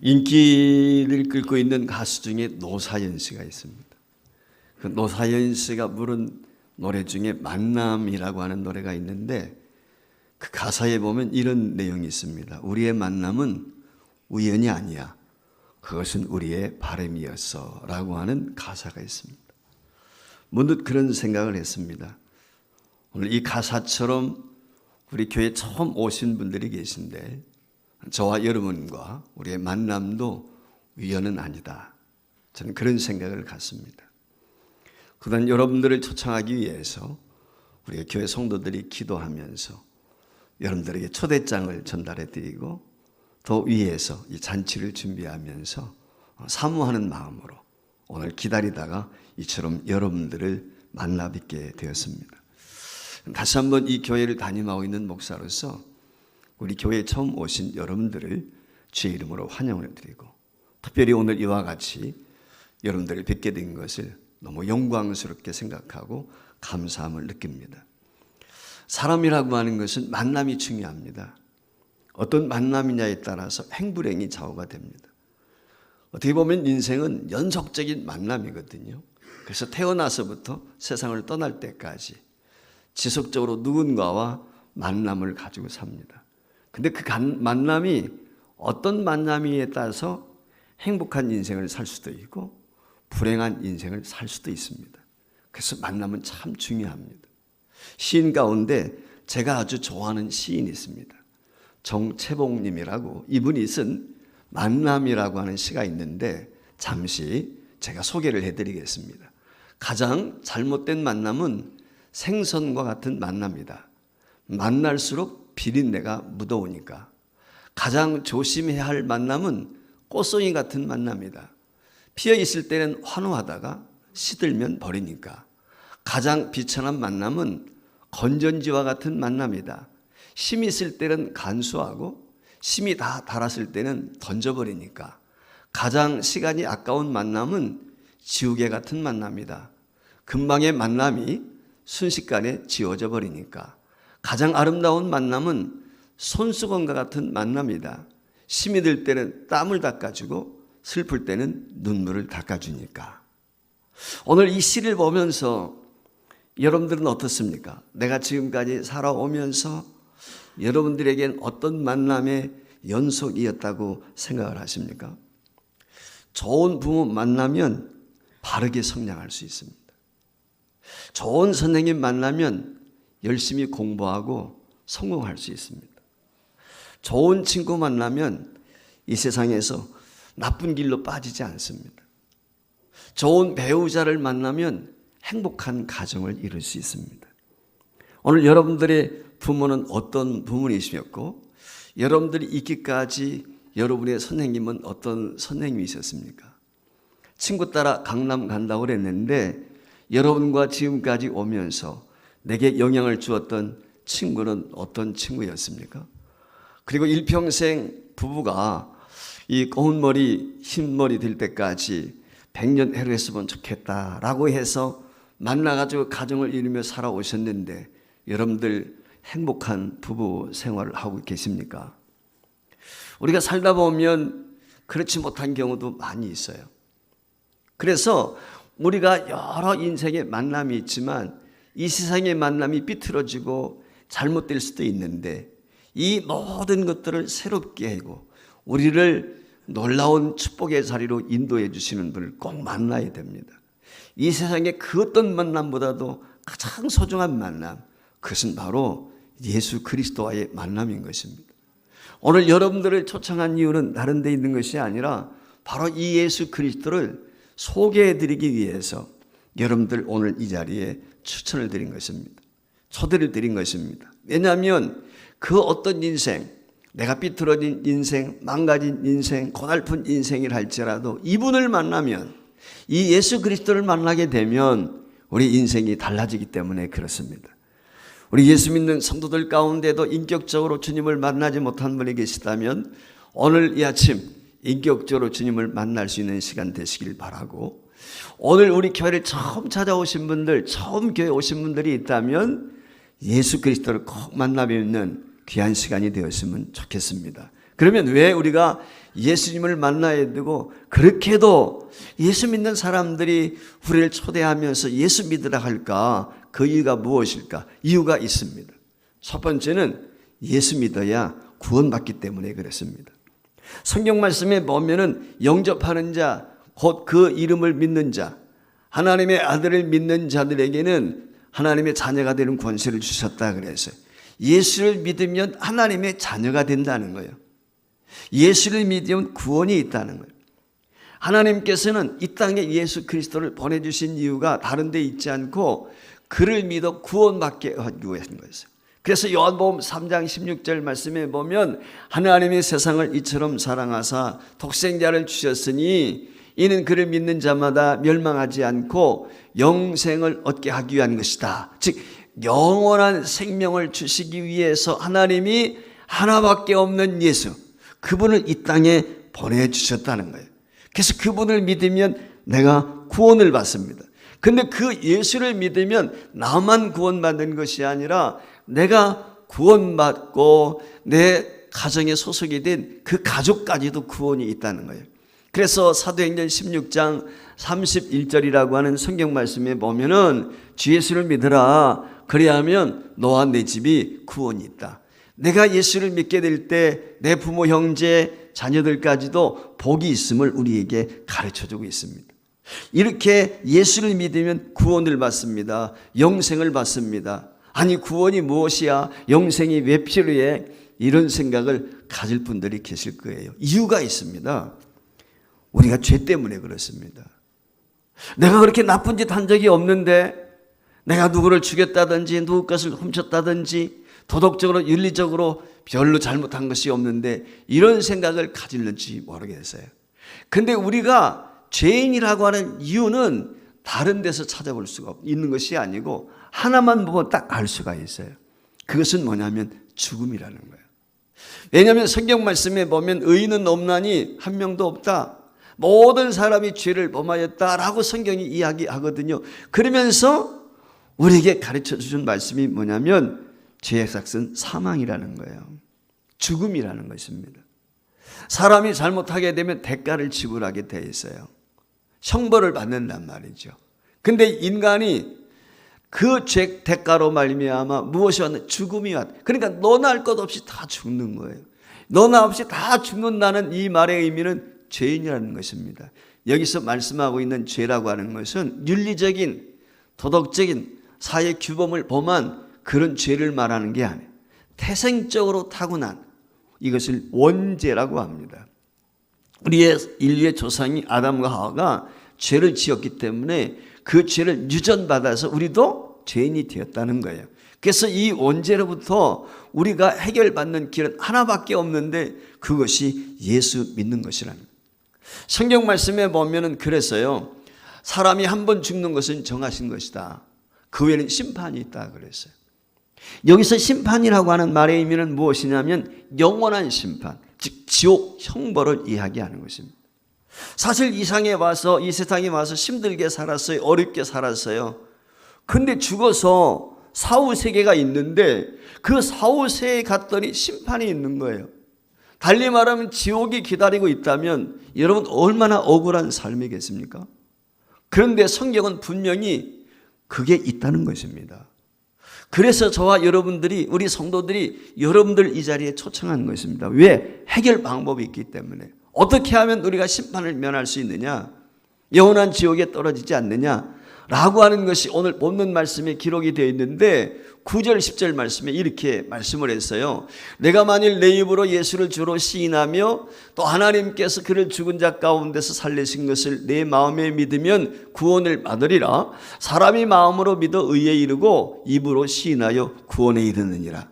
인기를 끌고 있는 가수 중에 노사연 씨가 있습니다. 그 노사연 씨가 부른 노래 중에 만남이라고 하는 노래가 있는데 그 가사에 보면 이런 내용이 있습니다. 우리의 만남은 우연이 아니야. 그것은 우리의 바람이었어 라고 하는 가사가 있습니다. 문득 그런 생각을 했습니다. 오늘 이 가사처럼 우리 교회 처음 오신 분들이 계신데 저와 여러분과 우리의 만남도 우연은 아니다. 저는 그런 생각을 갖습니다. 그동안 여러분들을 초청하기 위해서 우리 교회 성도들이 기도하면서 여러분들에게 초대장을 전달해 드리고 더 위에서 이 잔치를 준비하면서 사모하는 마음으로 오늘 기다리다가 이처럼 여러분들을 만나 뵙게 되었습니다. 다시 한번 이 교회를 담임하고 있는 목사로서 우리 교회에 처음 오신 여러분들을 주의 이름으로 환영을 드리고 특별히 오늘 이와 같이 여러분들을 뵙게 된 것을 너무 영광스럽게 생각하고 감사함을 느낍니다. 사람이라고 하는 것은 만남이 중요합니다. 어떤 만남이냐에 따라서 행불행이 좌우가 됩니다. 어떻게 보면 인생은 연속적인 만남이거든요. 그래서 태어나서부터 세상을 떠날 때까지 지속적으로 누군가와 만남을 가지고 삽니다. 근데 그 만남이 어떤 만남이에 따라서 행복한 인생을 살 수도 있고 불행한 인생을 살 수도 있습니다. 그래서 만남은 참 중요합니다. 시인 가운데 제가 아주 좋아하는 시인이 있습니다. 정채봉님이라고 이분이 쓴 만남이라고 하는 시가 있는데 잠시 제가 소개를 해드리겠습니다. 가장 잘못된 만남은 생선과 같은 만남이다. 만날수록 비린내가 묻어오니까. 가장 조심해야 할 만남은 꽃송이 같은 만남이다. 피어 있을 때는 환호하다가 시들면 버리니까. 가장 비천한 만남은 건전지와 같은 만남이다. 힘이 있을 때는 간수하고 힘이 다 닳았을 때는 던져버리니까. 가장 시간이 아까운 만남은 지우개 같은 만남이다. 금방의 만남이 순식간에 지워져 버리니까. 가장 아름다운 만남은 손수건과 같은 만남이다. 힘이 들 때는 땀을 닦아주고 슬플 때는 눈물을 닦아주니까. 오늘 이 시를 보면서 여러분들은 어떻습니까? 내가 지금까지 살아오면서 여러분들에겐 어떤 만남의 연속이었다고 생각을 하십니까? 좋은 부모 만나면 바르게 성장할 수 있습니다. 좋은 선생님 만나면 열심히 공부하고 성공할 수 있습니다. 좋은 친구 만나면 이 세상에서 나쁜 길로 빠지지 않습니다. 좋은 배우자를 만나면 행복한 가정을 이룰 수 있습니다. 오늘 여러분들의 부모는 어떤 부모이셨고 여러분들이 있기까지 여러분의 선생님은 어떤 선생님이셨습니까? 친구 따라 강남 간다고 그랬는데 여러분과 지금까지 오면서 내게 영향을 주었던 친구는 어떤 친구였습니까? 그리고 일평생 부부가 이 고운 머리, 흰 머리 될 때까지 100년 해로했으면 좋겠다라고 해서 만나가지고 가정을 이루며 살아오셨는데 여러분들 행복한 부부 생활을 하고 계십니까? 우리가 살다 보면 그렇지 못한 경우도 많이 있어요. 그래서 우리가 여러 인생의 만남이 있지만 이 세상의 만남이 삐뚤어지고 잘못될 수도 있는데 이 모든 것들을 새롭게 하고 우리를 놀라운 축복의 자리로 인도해 주시는 분을 꼭 만나야 됩니다. 이 세상의 그 어떤 만남보다도 가장 소중한 만남, 그것은 바로 예수 그리스도와의 만남인 것입니다. 오늘 여러분들을 초청한 이유는 다른 데 있는 것이 아니라 바로 이 예수 그리스도를 소개해 드리기 위해서 여러분들 오늘 이 자리에 추천을 드린 것입니다. 초대를 드린 것입니다. 왜냐하면 그 어떤 인생, 내가 삐뚤어진 인생, 망가진 인생, 고달픈 인생이라 할지라도 이분을 만나면, 이 예수 그리스도를 만나게 되면 우리 인생이 달라지기 때문에 그렇습니다. 우리 예수 믿는 성도들 가운데도 인격적으로 주님을 만나지 못한 분이 계시다면 오늘 이 아침 인격적으로 주님을 만날 수 있는 시간 되시길 바라고, 오늘 우리 교회를 처음 찾아오신 분들, 처음 교회 오신 분들이 있다면 예수 그리스도를 꼭 만나 뵙는 귀한 시간이 되었으면 좋겠습니다. 그러면 왜 우리가 예수님을 만나야 되고 그렇게도 예수 믿는 사람들이 우리를 초대하면서 예수 믿으라 할까? 그 이유가 무엇일까? 이유가 있습니다. 첫 번째는 예수 믿어야 구원받기 때문에 그렇습니다. 성경 말씀에 보면은 영접하는 자, 곧 그 이름을 믿는 자, 하나님의 아들을 믿는 자들에게는 하나님의 자녀가 되는 권세를 주셨다 그래서 예수를 믿으면 하나님의 자녀가 된다는 거예요. 예수를 믿으면 구원이 있다는 거예요. 하나님께서는 이 땅에 예수 그리스도를 보내주신 이유가 다른 데 있지 않고 그를 믿어 구원받게 하기 위한 거였어요. 그래서 요한복음 3장 16절 말씀에 보면 하나님의 세상을 이처럼 사랑하사 독생자를 주셨으니 이는 그를 믿는 자마다 멸망하지 않고 영생을 얻게 하기 위한 것이다. 즉 영원한 생명을 주시기 위해서 하나님이 하나밖에 없는 예수, 그분을 이 땅에 보내주셨다는 거예요. 그래서 그분을 믿으면 내가 구원을 받습니다. 근데 그 예수를 믿으면 나만 구원받는 것이 아니라 내가 구원받고 내 가정에 소속이 된 그 가족까지도 구원이 있다는 거예요. 그래서 사도행전 16장 31절이라고 하는 성경 말씀에 보면은 주 예수를 믿으라. 그래야면 너와 내 집이 구원이 있다. 내가 예수를 믿게 될 때 내 부모, 형제, 자녀들까지도 복이 있음을 우리에게 가르쳐주고 있습니다. 이렇게 예수를 믿으면 구원을 받습니다. 영생을 받습니다. 아니 구원이 무엇이야? 영생이 왜 필요해? 이런 생각을 가질 분들이 계실 거예요. 이유가 있습니다. 우리가 죄 때문에 그렇습니다. 내가 그렇게 나쁜 짓 한 적이 없는데 내가 누구를 죽였다든지 누구 것을 훔쳤다든지 도덕적으로 윤리적으로 별로 잘못한 것이 없는데 이런 생각을 가질는지 모르겠어요. 근데 우리가 죄인이라고 하는 이유는 다른 데서 찾아볼 수가 있는 것이 아니고 하나만 보면 딱 알 수가 있어요. 그것은 뭐냐면 죽음이라는 거예요. 왜냐하면 성경 말씀에 보면 의인은 없나니 한 명도 없다. 모든 사람이 죄를 범하였다라고 성경이 이야기하거든요. 그러면서 우리에게 가르쳐 주신 말씀이 뭐냐면 죄의 삭은 사망이라는 거예요. 죽음이라는 것입니다. 사람이 잘못하게 되면 대가를 지불하게 돼 있어요. 형벌을 받는단 말이죠. 근데 인간이 그 죄 대가로 말미암아 무엇이 왔나? 죽음이 왔다. 그러니까 너나 할 것 없이 다 죽는 거예요. 너나 없이 다 죽는다는 이 말의 의미는 죄인이라는 것입니다. 여기서 말씀하고 있는 죄라고 하는 것은 윤리적인 도덕적인 사회 규범을 범한 그런 죄를 말하는 게 아니에요. 태생적으로 타고난 이것을 원죄라고 합니다. 우리의 인류의 조상이 아담과 하와가 죄를 지었기 때문에 그 죄를 유전받아서 우리도 죄인이 되었다는 거예요. 그래서 이 원죄로부터 우리가 해결받는 길은 하나밖에 없는데 그것이 예수 믿는 것이라는 거예요. 성경 말씀에 보면은 그랬어요. 사람이 한 번 죽는 것은 정하신 것이다. 그 외에는 심판이 있다 그랬어요. 여기서 심판이라고 하는 말의 의미는 무엇이냐면 영원한 심판, 즉 지옥 형벌을 이야기하는 것입니다. 사실 이 세상에 와서 힘들게 살았어요. 어렵게 살았어요. 근데 죽어서 사후세계가 있는데 그 사후세계에 갔더니 심판이 있는 거예요. 달리 말하면 지옥이 기다리고 있다면 여러분 얼마나 억울한 삶이겠습니까? 그런데 성경은 분명히 그게 있다는 것입니다. 그래서 저와 여러분들이 우리 성도들이 여러분들 이 자리에 초청한 것입니다. 왜? 해결 방법이 있기 때문에. 어떻게 하면 우리가 심판을 면할 수 있느냐? 영원한 지옥에 떨어지지 않느냐라고 하는 것이 오늘 본문 말씀에 기록이 되어 있는데 9절 10절 말씀에 이렇게 말씀을 했어요. 내가 만일 내 입으로 예수를 주로 시인하며 또 하나님께서 그를 죽은 자 가운데서 살리신 것을 내 마음에 믿으면 구원을 받으리라. 사람이 마음으로 믿어 의에 이르고 입으로 시인하여 구원에 이르느니라.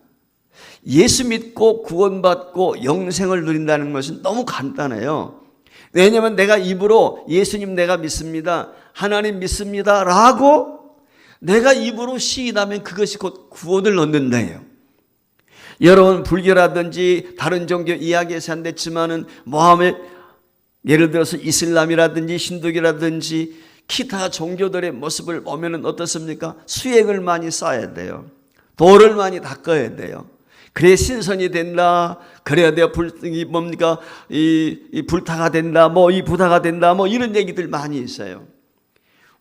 예수 믿고 구원받고 영생을 누린다는 것은 너무 간단해요. 왜냐하면 내가 입으로 예수님 내가 믿습니다, 하나님 믿습니다 라고 내가 입으로 시인하면 그것이 곧 구원을 얻는다예요. 여러분 불교라든지 다른 종교 이야기에서 안 됐지만은 모함의 예를 들어서 이슬람이라든지 힌두교라든지 기타 종교들의 모습을 보면은 어떻습니까? 수행을 많이 쌓아야 돼요. 도를 많이 닦아야 돼요. 그래야 신선이 된다. 그래야 내가 이 불타가 된다. 이 부다가 된다. 이런 얘기들 많이 있어요.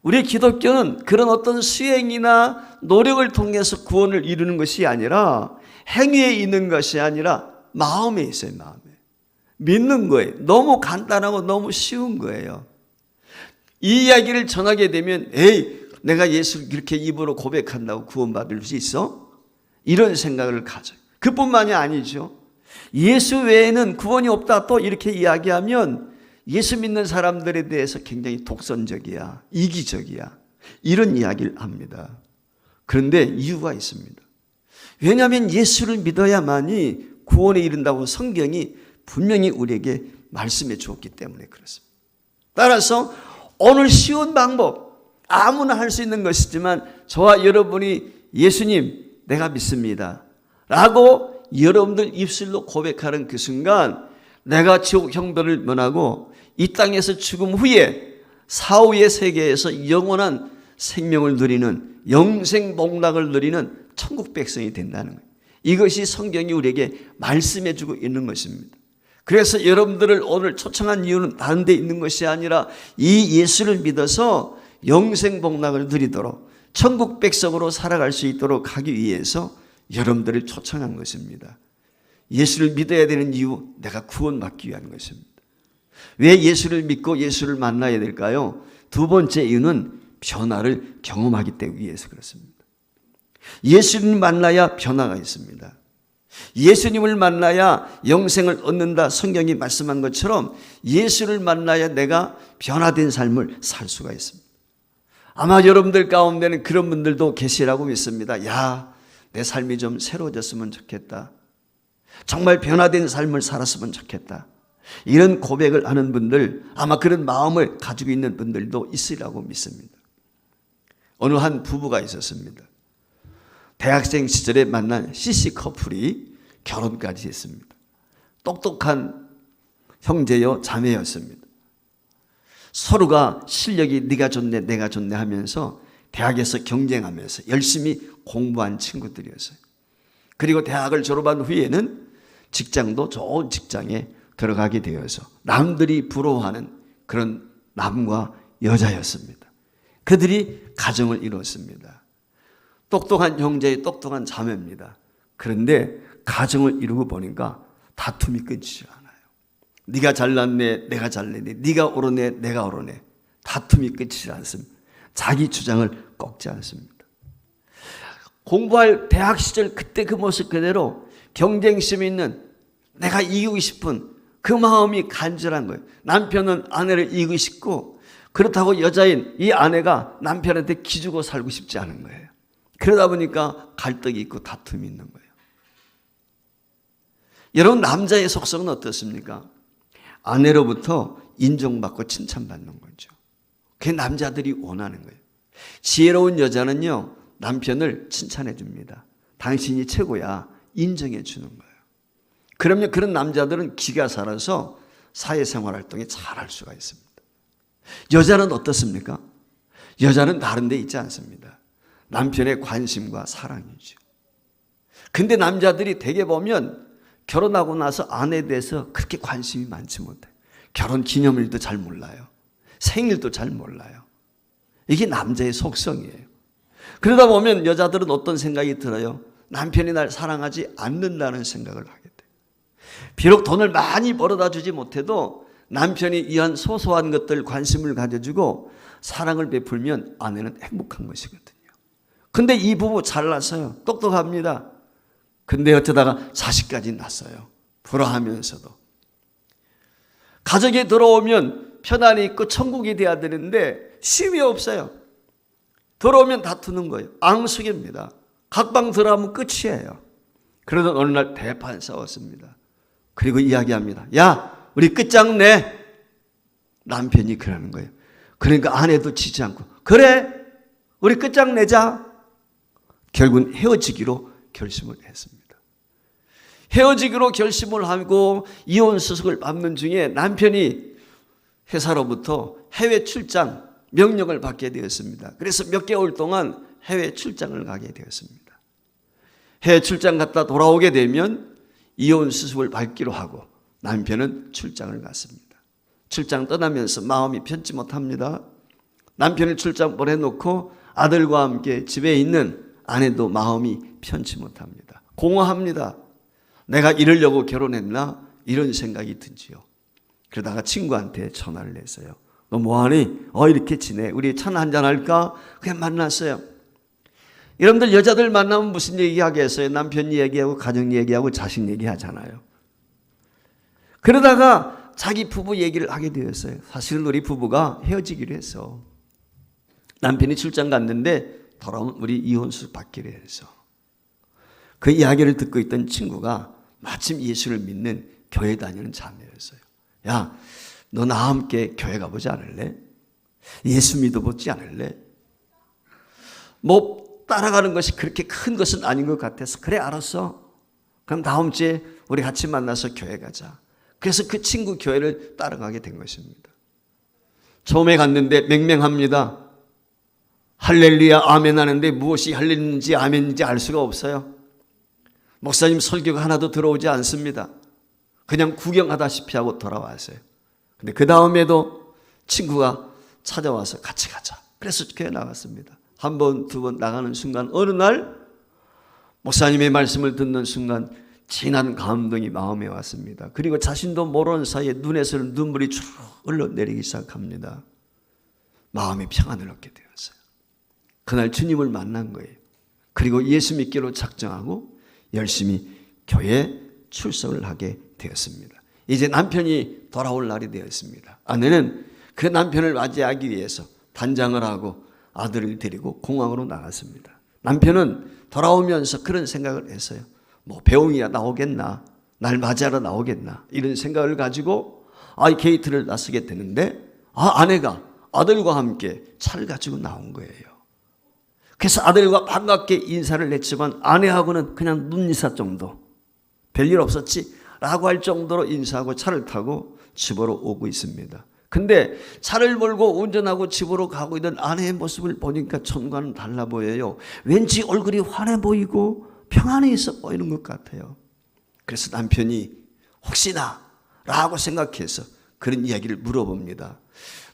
우리 기독교는 그런 어떤 수행이나 노력을 통해서 구원을 이루는 것이 아니라, 행위에 있는 것이 아니라 마음에 있어요. 마음에. 믿는 거예요. 너무 간단하고 너무 쉬운 거예요. 이 이야기를 전하게 되면 내가 예수를 이렇게 입으로 고백한다고 구원받을 수 있어? 이런 생각을 가져요. 그뿐만이 아니죠. 예수 외에는 구원이 없다 또 이렇게 이야기하면 예수 믿는 사람들에 대해서 굉장히 독선적이야, 이기적이야, 이런 이야기를 합니다. 그런데 이유가 있습니다. 왜냐하면 예수를 믿어야만이 구원에 이른다고 성경이 분명히 우리에게 말씀해 주었기 때문에 그렇습니다. 따라서 오늘 쉬운 방법, 아무나 할 수 있는 것이지만 저와 여러분이 예수님 내가 믿습니다 라고 여러분들 입술로 고백하는 그 순간, 내가 지옥 형벌을 면하고 이 땅에서 죽음 후에 사후의 세계에서 영원한 생명을 누리는, 영생 복락을 누리는 천국 백성이 된다는 거예요. 이것이 성경이 우리에게 말씀해 주고 있는 것입니다. 그래서 여러분들을 오늘 초청한 이유는 다른 데 있는 것이 아니라 이 예수를 믿어서 영생 복락을 누리도록 천국 백성으로 살아갈 수 있도록 하기 위해서 여러분들을 초청한 것입니다. 예수를 믿어야 되는 이유, 내가 구원받기 위한 것입니다. 왜 예수를 믿고 예수를 만나야 될까요? 두 번째 이유는 변화를 경험하기 위해서 그렇습니다. 예수님을 만나야 변화가 있습니다. 예수님을 만나야 영생을 얻는다 성경이 말씀한 것처럼 예수를 만나야 내가 변화된 삶을 살 수가 있습니다. 아마 여러분들 가운데는 그런 분들도 계시라고 믿습니다. 내 삶이 좀 새로워졌으면 좋겠다. 정말 변화된 삶을 살았으면 좋겠다. 이런 고백을 하는 분들, 아마 그런 마음을 가지고 있는 분들도 있으리라고 믿습니다. 어느 한 부부가 있었습니다. 대학생 시절에 만난 CC 커플이 결혼까지 했습니다. 똑똑한 형제요 자매였습니다. 서로가 실력이 네가 좋네 내가 좋네 하면서 대학에서 경쟁하면서 열심히 공부한 친구들이었어요. 그리고 대학을 졸업한 후에는 직장도 좋은 직장에 들어가게 되어서 남들이 부러워하는 그런 남과 여자였습니다. 그들이 가정을 이루었습니다. 똑똑한 형제의 똑똑한 자매입니다. 그런데 가정을 이루고 보니까 다툼이 끊이지 않아요. 네가 잘났네 내가 잘났네, 네가 옳으네 내가 옳으네, 다툼이 끊이지 않습니다. 자기 주장을 꺾지 않습니다. 공부할 대학 시절 그때 그 모습 그대로 경쟁심 있는, 내가 이기고 싶은 그 마음이 간절한 거예요. 남편은 아내를 이기고 싶고, 그렇다고 여자인 이 아내가 남편한테 기주고 살고 싶지 않은 거예요. 그러다 보니까 갈등이 있고 다툼이 있는 거예요. 여러분, 남자의 속성은 어떻습니까? 아내로부터 인정받고 칭찬받는 거죠. 그게 남자들이 원하는 거예요. 지혜로운 여자는요, 남편을 칭찬해 줍니다. 당신이 최고야, 인정해 주는 거예요. 그러면 그런 남자들은 기가 살아서 사회생활 활동에 잘할 수가 있습니다. 여자는 어떻습니까? 여자는 다른 데 있지 않습니다. 남편의 관심과 사랑이죠. 근데 남자들이 대개 보면 결혼하고 나서 아내에 대해서 그렇게 관심이 많지 못해요. 결혼 기념일도 잘 몰라요. 생일도 잘 몰라요. 이게 남자의 속성이에요. 그러다 보면 여자들은 어떤 생각이 들어요? 남편이 날 사랑하지 않는다는 생각을 하게 돼요. 비록 돈을 많이 벌어다 주지 못해도 남편이 이한 소소한 것들 관심을 가져주고 사랑을 베풀면 아내는 행복한 것이거든요. 근데 이 부부 잘났어요. 똑똑합니다. 근데 어쩌다가 자식까지 낳았어요. 불화하면서도. 가정에 들어오면 편안히 있고 천국이 돼야 되는데 쉼이 없어요. 들어오면 다투는 거예요. 앙숙입니다. 각방 들어가면 끝이에요. 그러던 어느 날 대판 싸웠습니다. 그리고 이야기합니다. 야, 우리 끝장내. 남편이 그러는 거예요. 그러니까 아내도 지지 않고, 그래, 우리 끝장내자. 결국은 헤어지기로 결심을 했습니다. 헤어지기로 결심을 하고 이혼 수속을 받는 중에 남편이 회사로부터 해외 출장 명령을 받게 되었습니다. 그래서 몇 개월 동안 해외 출장을 가게 되었습니다. 해외 출장 갔다 돌아오게 되면 이혼 수습을 밟기로 하고 남편은 출장을 갔습니다. 출장 떠나면서 마음이 편치 못합니다. 남편을 출장 보내놓고 아들과 함께 집에 있는 아내도 마음이 편치 못합니다. 공허합니다. 내가 이러려고 결혼했나? 이런 생각이 들지요. 그러다가 친구한테 전화를 했어요. 너 뭐하니? 이렇게 지내. 우리 차나 한잔 할까? 그냥 만났어요. 여러분들 여자들 만나면 무슨 얘기하겠어요? 남편 얘기하고 가정 얘기하고 자식 얘기하잖아요. 그러다가 자기 부부 얘기를 하게 되었어요. 사실은 우리 부부가 헤어지기로 했어. 남편이 출장 갔는데 돌아오면 우리 이혼수 받기로 해서. 그 이야기를 듣고 있던 친구가 마침 예수를 믿는 교회 다니는 자매였어요. 야, 너 나와 함께 교회 가보지 않을래? 예수 믿어보지 않을래? 뭐 따라가는 것이 그렇게 큰 것은 아닌 것 같아서 그래 알았어. 그럼 다음 주에 우리 같이 만나서 교회 가자. 그래서 그 친구 교회를 따라가게 된 것입니다. 처음에 갔는데 맹맹합니다. 할렐루야 아멘 하는데 무엇이 할렐루야인지 아멘인지 알 수가 없어요. 목사님 설교가 하나도 들어오지 않습니다. 그냥 구경하다시피 하고 돌아왔어요. 근데 그 다음에도 친구가 찾아와서 같이 가자. 그래서 교회 나갔습니다. 한 번, 두 번 나가는 순간 어느 날 목사님의 말씀을 듣는 순간 진한 감동이 마음에 왔습니다. 그리고 자신도 모르는 사이에 눈에서는 눈물이 쭉 흘러내리기 시작합니다. 마음이 평안을 얻게 되었어요. 그날 주님을 만난 거예요. 그리고 예수 믿기로 작정하고 열심히 교회에 출석을 하게 되었습니다. 이제 남편이 돌아올 날이 되었습니다. 아내는 그 남편을 맞이하기 위해서 단장을 하고 아들을 데리고 공항으로 나갔습니다. 남편은 돌아오면서 그런 생각을 했어요. 뭐 배웅이야 나오겠나? 날 맞이하러 나오겠나? 이런 생각을 가지고 게이트를 나서게 되는데 아내가 아들과 함께 차를 가지고 나온 거예요. 그래서 아들과 반갑게 인사를 했지만 아내하고는 그냥 눈인사 정도, 별일 없었지? 라고 할 정도로 인사하고 차를 타고 집으로 오고 있습니다. 근데 차를 몰고 운전하고 집으로 가고 있는 아내의 모습을 보니까 전과는 달라 보여요. 왠지 얼굴이 환해 보이고 평안해 있어 보이는 것 같아요. 그래서 남편이 혹시나 라고 생각해서 그런 이야기를 물어봅니다.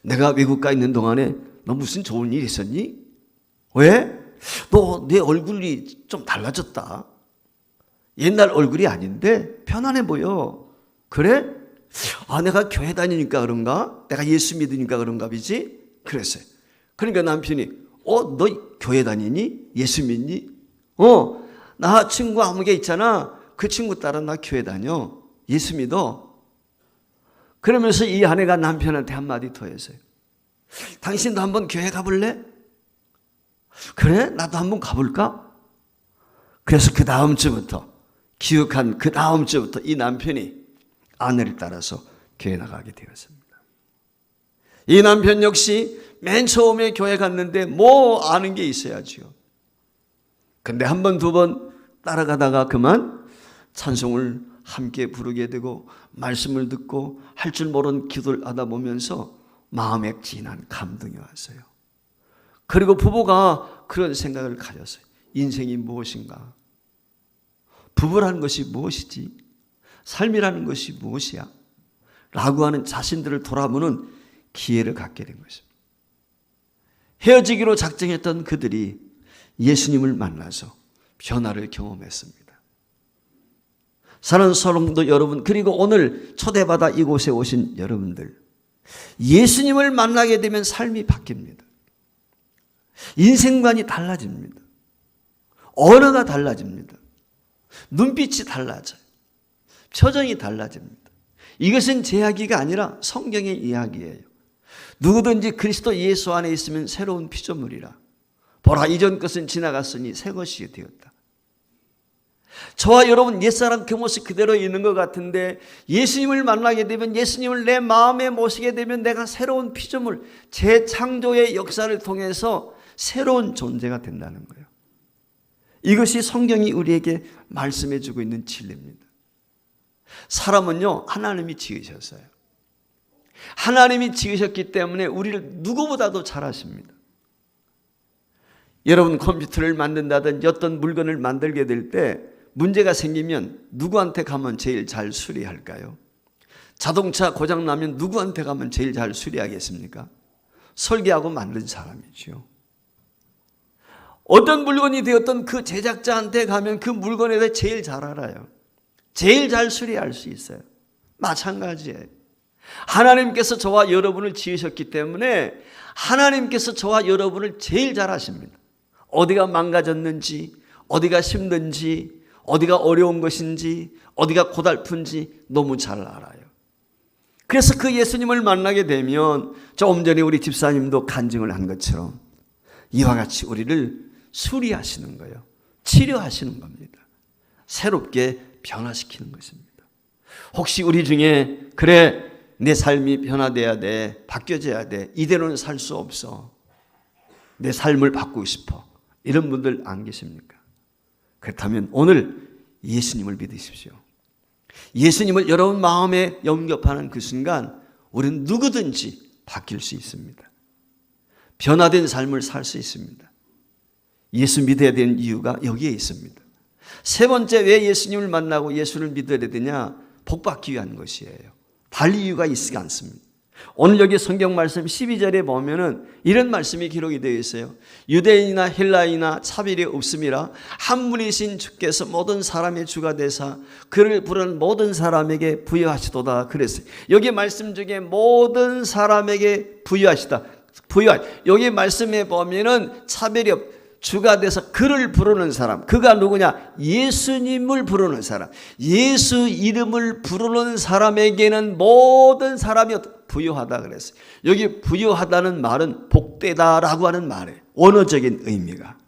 내가 외국 가 있는 동안에 너 무슨 좋은 일 있었니? 왜? 너 내 얼굴이 좀 달라졌다. 옛날 얼굴이 아닌데 편안해 보여. 그래? 내가 교회 다니니까 그런가? 내가 예수 믿으니까 그런가 보지? 그랬어요. 그러니까 남편이 너 교회 다니니? 예수 믿니? 나 친구 아무개 있잖아. 그 친구 따라 나 교회 다녀. 예수 믿어. 그러면서 이 아내가 남편한테 한마디 더 했어요. 당신도 한번 교회 가볼래? 그래? 나도 한번 가볼까? 그래서 그 다음 주부터 기억한 그 다음 주부터 이 남편이 아내를 따라서 교회 나가게 되었습니다. 이 남편 역시 맨 처음에 교회 갔는데 뭐 아는 게 있어야지요. 근데 한 번, 두 번 따라가다가 그만 찬송을 함께 부르게 되고 말씀을 듣고 할 줄 모르는 기도를 하다 보면서 마음에 진한 감동이 왔어요. 그리고 부부가 그런 생각을 가졌어요. 인생이 무엇인가? 부부라는 것이 무엇이지? 삶이라는 것이 무엇이야? 라고 하는 자신들을 돌아보는 기회를 갖게 된 것입니다. 헤어지기로 작정했던 그들이 예수님을 만나서 변화를 경험했습니다. 사랑하는 성도 여러분, 그리고 오늘 초대받아 이곳에 오신 여러분들, 예수님을 만나게 되면 삶이 바뀝니다. 인생관이 달라집니다. 언어가 달라집니다. 눈빛이 달라져요. 표정이 달라집니다. 이것은 제 이야기가 아니라 성경의 이야기예요. 누구든지 그리스도 예수 안에 있으면 새로운 피조물이라. 보라, 이전 것은 지나갔으니 새 것이 되었다. 저와 여러분 옛사람 그 모습 그대로 있는 것 같은데 예수님을 만나게 되면, 예수님을 내 마음에 모시게 되면 내가 새로운 피조물, 재창조의 역사를 통해서 새로운 존재가 된다는 거예요. 이것이 성경이 우리에게 말씀해 주고 있는 진리입니다. 사람은요, 하나님이 지으셨어요. 하나님이 지으셨기 때문에 우리를 누구보다도 잘 아십니다. 여러분 컴퓨터를 만든다든지 어떤 물건을 만들게 될 때 문제가 생기면 누구한테 가면 제일 잘 수리할까요? 자동차 고장 나면 누구한테 가면 제일 잘 수리하겠습니까? 설계하고 만든 사람이죠. 어떤 물건이 되었던 그 제작자한테 가면 그 물건에 대해 제일 잘 알아요. 제일 잘 수리할 수 있어요. 마찬가지예요. 하나님께서 저와 여러분을 지으셨기 때문에 하나님께서 저와 여러분을 제일 잘 아십니다. 어디가 망가졌는지, 어디가 힘든지, 어디가 어려운 것인지, 어디가 고달픈지 너무 잘 알아요. 그래서 그 예수님을 만나게 되면 조금 전에 우리 집사님도 간증을 한 것처럼 이와 같이 우리를 수리하시는 거예요. 치료하시는 겁니다. 새롭게 변화시키는 것입니다. 혹시 우리 중에 그래 내 삶이 변화돼야 돼, 바뀌어져야 돼, 이대로는 살 수 없어, 내 삶을 바꾸고 싶어, 이런 분들 안 계십니까? 그렇다면 오늘 예수님을 믿으십시오. 예수님을 여러분 마음에 영접하는 그 순간 우리는 누구든지 바뀔 수 있습니다. 변화된 삶을 살 수 있습니다. 예수 믿어야 되는 이유가 여기에 있습니다. 세 번째, 왜 예수님을 만나고 예수를 믿어야 되냐? 복받기 위한 것이에요. 다른 이유가 있지 않습니다. 오늘 여기 성경 말씀 12절에 보면은 이런 말씀이 기록이 되어 있어요. 유대인이나 헬라인이나 차별이 없음이라 한 분이신 주께서 모든 사람의 주가 되사 그를 부르는 모든 사람에게 부여하시도다 그랬어요. 여기 말씀 중에 모든 사람에게 부여하시다. 여기 말씀에 보면은 차별이 없, 주가 돼서 그를 부르는 사람, 그가 누구냐? 예수님을 부르는 사람, 예수 이름을 부르는 사람에게는 모든 사람이 부유하다 그랬어요. 여기 부유하다는 말은 복되다라고 하는 말이에요. 원어적인 의미가.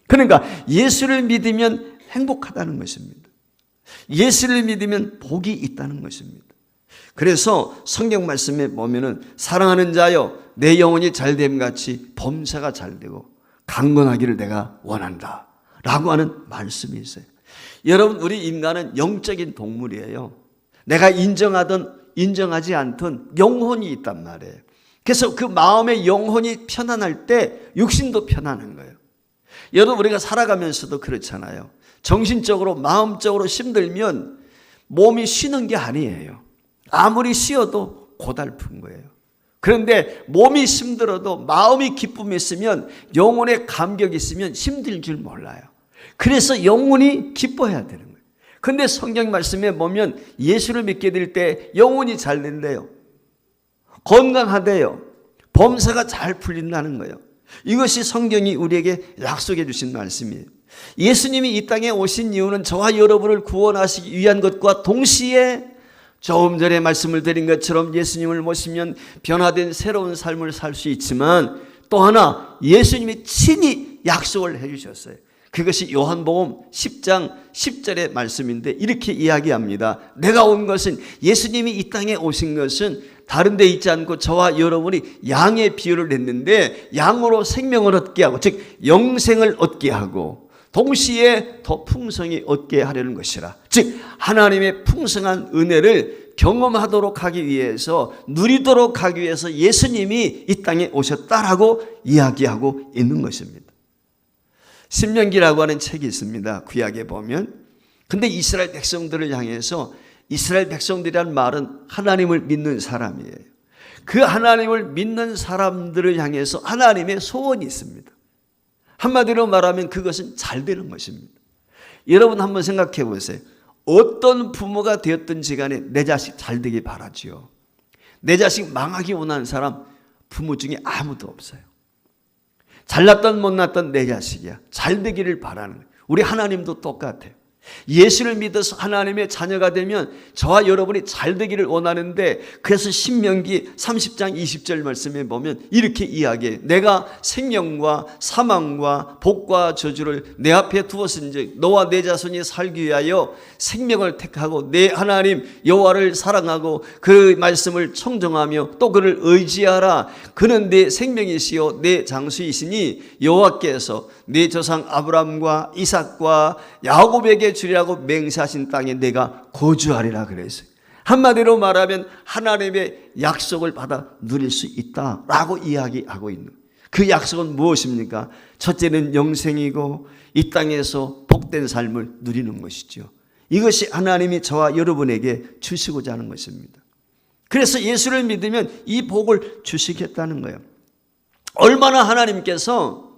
그러니까 예수를 믿으면 행복하다는 것입니다. 예수를 믿으면 복이 있다는 것입니다. 그래서 성경 말씀에 보면은 사랑하는 자여 내 영혼이 잘됨 같이 범사가 잘되고 강건하기를 내가 원한다 라고 하는 말씀이 있어요. 여러분, 우리 인간은 영적인 동물이에요. 내가 인정하든 인정하지 않든 영혼이 있단 말이에요. 그래서 그 마음의 영혼이 편안할 때 육신도 편안한 거예요. 여러분, 우리가 살아가면서도 그렇잖아요. 정신적으로 마음적으로 힘들면 몸이 쉬는 게 아니에요. 아무리 쉬어도 고달픈 거예요. 그런데 몸이 힘들어도 마음이 기쁨이 있으면, 영혼의 감격이 있으면 힘들 줄 몰라요. 그래서 영혼이 기뻐해야 되는 거예요. 그런데 성경 말씀에 보면 예수를 믿게 될 때 영혼이 잘 된대요. 건강하대요. 범사가 잘 풀린다는 거예요. 이것이 성경이 우리에게 약속해 주신 말씀이에요. 예수님이 이 땅에 오신 이유는 저와 여러분을 구원하시기 위한 것과 동시에 조금 전에 말씀을 드린 것처럼 예수님을 모시면 변화된 새로운 삶을 살 수 있지만 또 하나 예수님이 친히 약속을 해 주셨어요. 그것이 요한복음 10장 10절의 말씀인데 이렇게 이야기합니다. 내가 온 것은, 예수님이 이 땅에 오신 것은 다른 데 있지 않고 저와 여러분이 양의 비유를 했는데 양으로 생명을 얻게 하고, 즉 영생을 얻게 하고 동시에 더 풍성히 얻게 하려는 것이라. 즉 하나님의 풍성한 은혜를 경험하도록 하기 위해서, 누리도록 하기 위해서 예수님이 이 땅에 오셨다라고 이야기하고 있는 것입니다. 신명기라고 하는 책이 있습니다. 구약에 보면. 근데 이스라엘 백성들을 향해서, 이스라엘 백성들이란 말은 하나님을 믿는 사람이에요. 그 하나님을 믿는 사람들을 향해서 하나님의 소원이 있습니다. 한마디로 말하면 그것은 잘 되는 것입니다. 여러분 한번 생각해 보세요. 어떤 부모가 되었든지 간에 내 자식 잘 되길 바라지요. 내 자식 망하기 원하는 사람 부모 중에 아무도 없어요. 잘났던 못났던 내 자식이야. 잘 되기를 바라는 거예요. 우리 하나님도 똑같아요. 예수를 믿어서 하나님의 자녀가 되면 저와 여러분이 잘 되기를 원하는데, 그래서 신명기 30장 20절 말씀에 보면 이렇게 이야기해요. 내가 생명과 사망과 복과 저주를 내 앞에 두었은즉 너와 내 자손이 살기 위하여 생명을 택하고 내 하나님 여호와를 사랑하고 그 말씀을 청정하며 또 그를 의지하라. 그는 내 생명이시요 내 장수이시니 여호와께서 내 조상 아브라함과 이삭과 야곱에게 주리라고 맹세하신 땅에 내가 거주하리라 그랬어요. 한마디로 말하면 하나님의 약속을 받아 누릴 수 있다라고 이야기하고 있는 거예요. 그 약속은 무엇입니까? 첫째는 영생이고 이 땅에서 복된 삶을 누리는 것이죠. 이것이 하나님이 저와 여러분에게 주시고자 하는 것입니다. 그래서 예수를 믿으면 이 복을 주시겠다는 거예요. 얼마나 하나님께서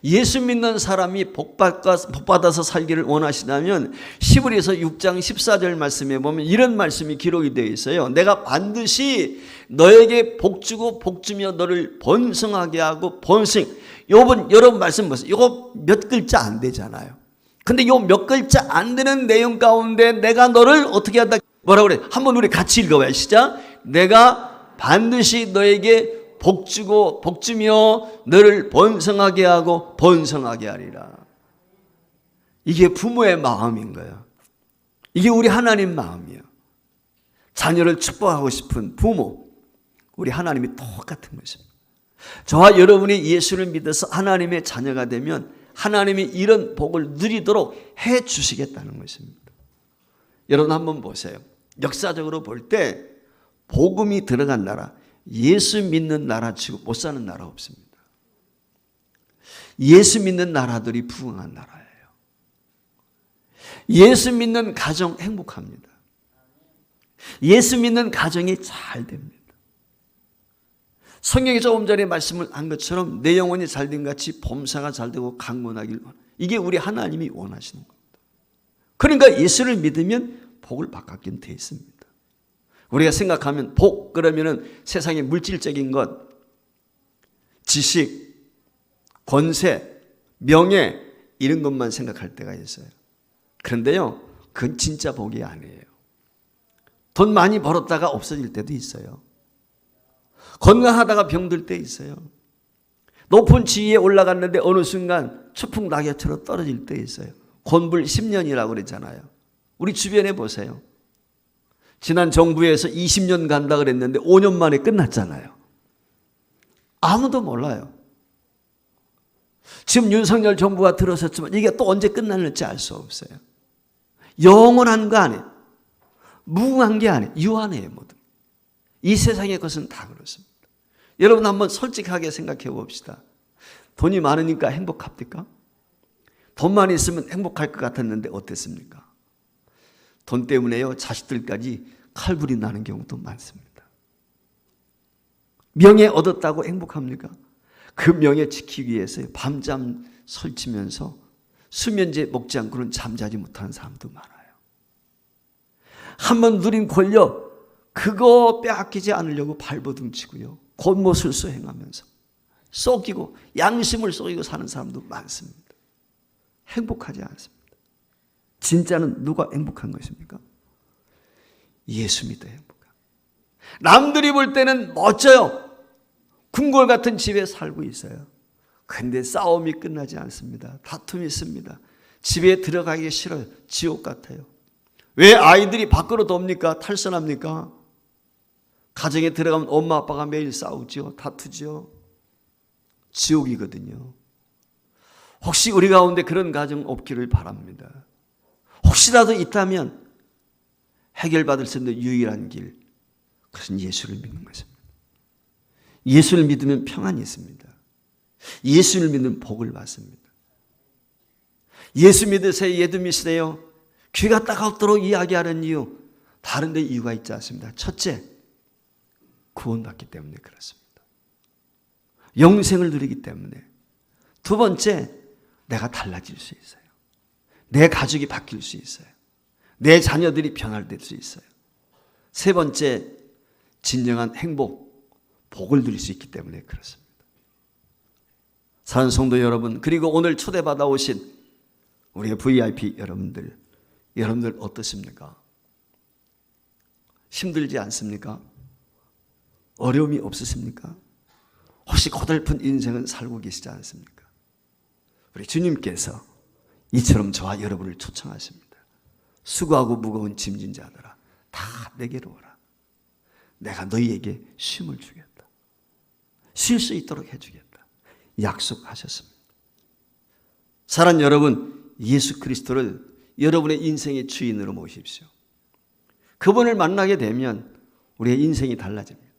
예수 믿는 사람이 복받아서 살기를 원하시다면 히브리서 6장 14절 말씀에 보면 이런 말씀이 기록이 되어 있어요. 내가 반드시 너에게 복주고 복주며 너를 번성하게 하고 번성. 여러분 말씀 보세요. 이거 몇 글자 안 되잖아요. 근데 요 몇 글자 안 되는 내용 가운데 내가 너를 어떻게 한다? 뭐라고 그래? 한번 우리 같이 읽어봐요. 시작. 내가 반드시 너에게 복주고 복주며 너를 번성하게 하고 번성하게 하리라. 이게 부모의 마음인 거예요. 이게 우리 하나님 마음이에요. 자녀를 축복하고 싶은 부모, 우리 하나님이 똑같은 것입니다. 저와 여러분이 예수를 믿어서 하나님의 자녀가 되면 하나님이 이런 복을 누리도록 해 주시겠다는 것입니다. 여러분 한번 보세요. 역사적으로 볼 때 복음이 들어간 나라, 예수 믿는 나라 치고 못 사는 나라 없습니다. 예수 믿는 나라들이 부흥한 나라예요. 예수 믿는 가정 행복합니다. 예수 믿는 가정이 잘 됩니다. 성경이 조금 전에 말씀을 한 것처럼 내 영혼이 잘된 같이 범사가 잘되고 강건하길 원합니다. 이게 우리 하나님이 원하시는 겁니다. 그러니까 예수를 믿으면 복을 받게 돼 있습니다. 우리가 생각하면 복 그러면은 세상의 물질적인 것, 지식, 권세, 명예 이런 것만 생각할 때가 있어요. 그런데요, 그건 진짜 복이 아니에요. 돈 많이 벌었다가 없어질 때도 있어요. 건강하다가 병들 때 있어요. 높은 지위에 올라갔는데 어느 순간 추풍 낙엽처럼 떨어질 때 있어요. 곤불 10년이라고 그랬잖아요. 우리 주변에 보세요. 지난 정부에서 20년 간다 그랬는데 5년 만에 끝났잖아요. 아무도 몰라요. 지금 윤석열 정부가 들어섰지만 이게 또 언제 끝날지 알 수 없어요. 영원한 거 아니에요. 무궁한 게 아니에요. 유한해요. 모두. 이 세상의 것은 다 그렇습니다. 여러분 한번 솔직하게 생각해 봅시다. 돈이 많으니까 행복합니까? 돈만 있으면 행복할 것 같았는데 어땠습니까? 돈 때문에요, 자식들까지 칼불이 나는 경우도 많습니다. 명예 얻었다고 행복합니까? 그 명예 지키기 위해서 밤잠 설치면서 수면제 먹지 않고는 잠자지 못하는 사람도 많아요. 한번 누린 권력, 그거 빼앗기지 않으려고 발버둥치고요. 곤모술수 행하면서 속이고 양심을 속이고 사는 사람도 많습니다. 행복하지 않습니다. 진짜는 누가 행복한 것입니까? 예수 믿어 행복한. 남들이 볼 때는 멋져요. 궁궐 같은 집에 살고 있어요. 근데 싸움이 끝나지 않습니다. 다툼이 있습니다. 집에 들어가기 싫어요. 지옥 같아요. 왜 아이들이 밖으로 돕니까? 탈선합니까? 가정에 들어가면 엄마 아빠가 매일 싸우죠. 다투죠. 지옥이거든요. 혹시 우리 가운데 그런 가정 없기를 바랍니다. 혹시라도 있다면 해결받을 수 있는 유일한 길, 그것은 예수를 믿는 것입니다. 예수를 믿으면 평안이 있습니다. 예수를 믿는 복을 받습니다. 예수 믿으세요? 예수 믿으세요? 귀가 따갑도록 이야기하는 이유, 다른 데 이유가 있지 않습니다. 첫째, 구원받기 때문에 그렇습니다. 영생을 누리기 때문에. 두 번째, 내가 달라질 수 있어요. 내 가족이 바뀔 수 있어요. 내 자녀들이 변화될 수 있어요. 세 번째, 진정한 행복, 복을 누릴 수 있기 때문에 그렇습니다. 사랑하는 성도 여러분, 그리고 오늘 초대받아 오신 우리의 VIP 여러분들 어떻습니까? 힘들지 않습니까? 어려움이 없으십니까? 혹시 고달픈 인생은 살고 계시지 않습니까? 우리 주님께서 이처럼 저와 여러분을 초청하십니다. 수고하고 무거운 짐진 자들아, 다 내게로 오라. 내가 너희에게 쉼을 주겠다. 쉴 수 있도록 해주겠다. 약속하셨습니다. 사랑하는 여러분, 예수 그리스도를 여러분의 인생의 주인으로 모십시오. 그분을 만나게 되면 우리의 인생이 달라집니다.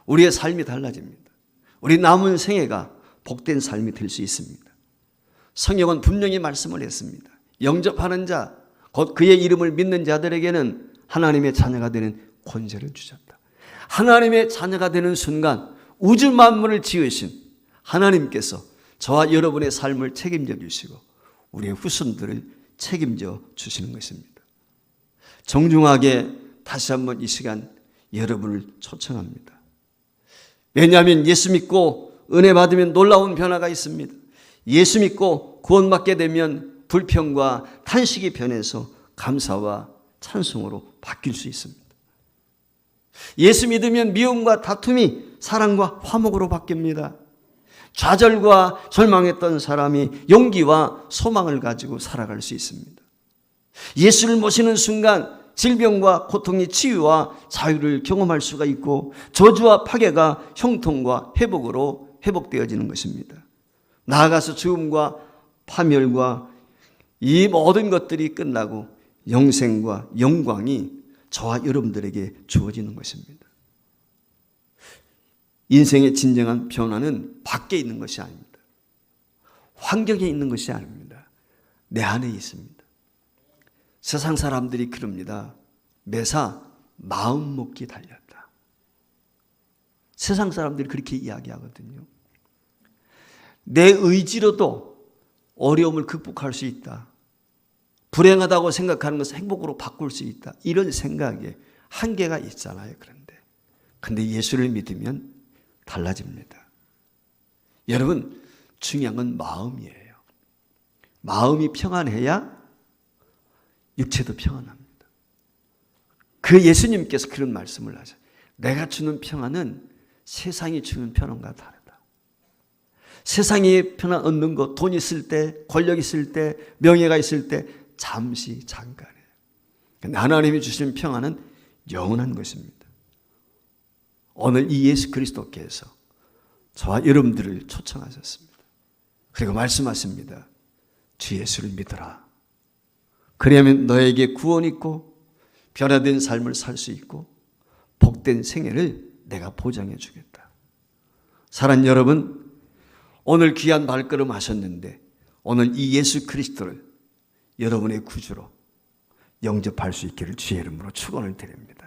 우리의 삶이 달라집니다. 우리 남은 생애가 복된 삶이 될 수 있습니다. 성경은 분명히 말씀을 했습니다. 영접하는 자, 곧 그의 이름을 믿는 자들에게는 하나님의 자녀가 되는 권세를 주셨다. 하나님의 자녀가 되는 순간 우주 만물을 지으신 하나님께서 저와 여러분의 삶을 책임져 주시고 우리의 후손들을 책임져 주시는 것입니다. 정중하게 다시 한번 이 시간 여러분을 초청합니다. 왜냐하면 예수 믿고 은혜 받으면 놀라운 변화가 있습니다. 예수 믿고 구원받게 되면 불평과 탄식이 변해서 감사와 찬송으로 바뀔 수 있습니다. 예수 믿으면 미움과 다툼이 사랑과 화목으로 바뀝니다. 좌절과 절망했던 사람이 용기와 소망을 가지고 살아갈 수 있습니다. 예수를 모시는 순간 질병과 고통이 치유와 자유를 경험할 수가 있고 저주와 파괴가 형통과 회복으로 회복되어지는 것입니다. 나아가서 죽음과 파멸과 이 모든 것들이 끝나고 영생과 영광이 저와 여러분들에게 주어지는 것입니다. 인생의 진정한 변화는 밖에 있는 것이 아닙니다. 환경에 있는 것이 아닙니다. 내 안에 있습니다. 세상 사람들이 그럽니다. 매사 마음 먹기 달렸다. 세상 사람들이 그렇게 이야기하거든요. 내 의지로도 어려움을 극복할 수 있다. 불행하다고 생각하는 것을 행복으로 바꿀 수 있다. 이런 생각에 한계가 있잖아요. 그런데 예수를 믿으면 달라집니다. 여러분, 중요한 건 마음이에요. 마음이 평안해야 육체도 평안합니다. 그 예수님께서 그런 말씀을 하셔요. 내가 주는 평안은 세상이 주는 평안과 다르다. 세상이 평안 얻는 것, 돈 있을 때, 권력 있을 때, 명예가 있을 때 잠시 잠깐이에요. 하나님이 주시는 평안은 영원한 것입니다. 오늘 이 예수 그리스도께서 저와 여러분들을 초청하셨습니다. 그리고 말씀하십니다. 주 예수를 믿어라. 그러면 너에게 구원 있고 변화된 삶을 살 수 있고 복된 생애를 내가 보장해 주겠다. 사랑하는 여러분, 오늘 귀한 발걸음 하셨는데 오늘 이 예수 그리스도를 여러분의 구주로 영접할 수 있기를 주의 이름으로 축원을 드립니다.